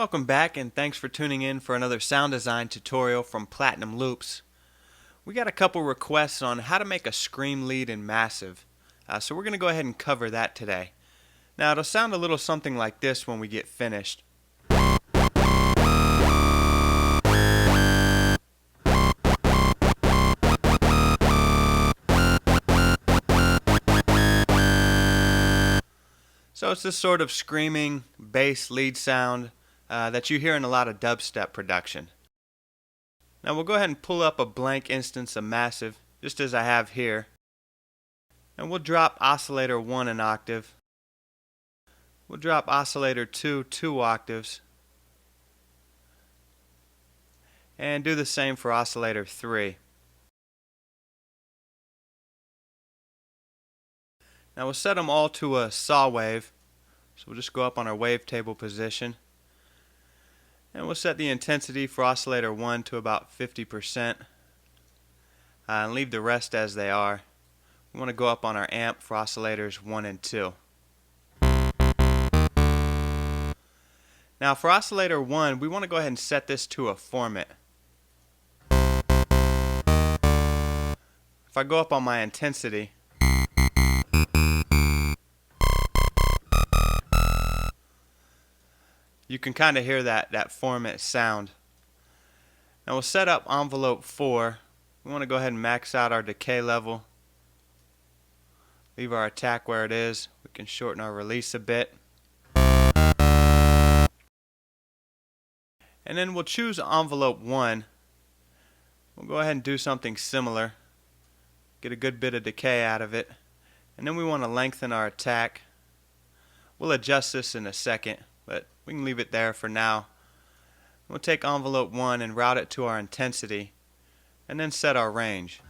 Welcome back, and thanks for tuning in for another sound design tutorial from Platinum Loops. We got a couple requests on how to make a scream lead in Massive, so we're going to go ahead and cover that today. Now it'll sound a little something like this when we get finished. So it's this sort of screaming bass lead sound that you hear in a lot of dubstep production. Now we'll go ahead and pull up a blank instance of Massive, just as I have here. And we'll drop oscillator 1 an octave. We'll drop oscillator 2 2 octaves. And do the same for oscillator 3. Now we'll set them all to a saw wave. So we'll just go up on our wavetable position. And we'll set the intensity for oscillator 1 to about 50%. And leave the rest as they are. We want to go up on our amp for oscillators 1 and 2. Now for oscillator 1, we want to go ahead and set this to a formant. If I go up on my intensity, you can kind of hear that formant sound. Now we'll set up envelope 4. We want to go ahead and max out our decay level. Leave our attack where it is. We can shorten our release a bit. And then we'll choose envelope 1. We'll go ahead and do something similar. Get a good bit of decay out of it. And then we want to lengthen our attack. We'll adjust this in a second, but we can leave it there for now. We'll take envelope 1 and route it to our intensity, and then set our range.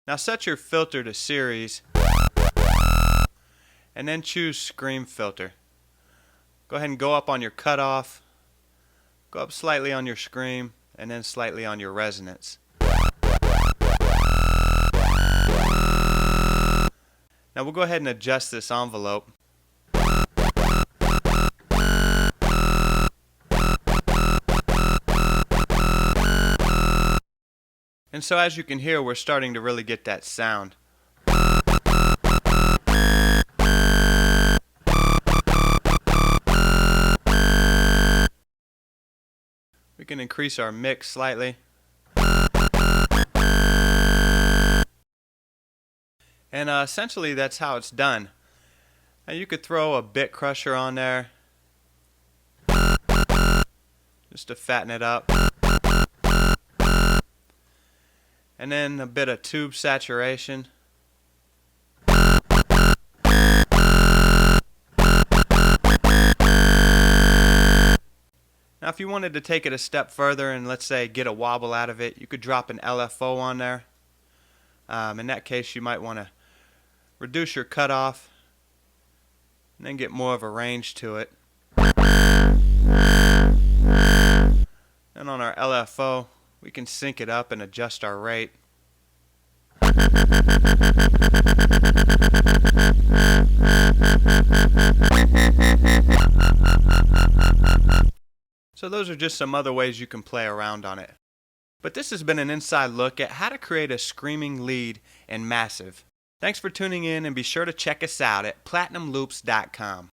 Now set your filter to series, and then choose scream filter. Go ahead and go up on your cutoff, go up slightly on your scream, and then slightly on your resonance. Now we'll go ahead and adjust this envelope. And so as you can hear, we're starting to really get that sound. We can increase our mix slightly. And essentially that's how it's done. Now you could throw a bit crusher on there just to fatten it up. And then a bit of tube saturation. Now if you wanted to take it a step further and let's say get a wobble out of it, you could drop an LFO on there. In that case you might want to reduce your cutoff and then get more of a range to it. And on our LFO we can sync it up and adjust our rate. So those are just some other ways you can play around on it. But this has been an inside look at how to create a screaming lead in Massive. Thanks for tuning in, and be sure to check us out at platinumloops.com.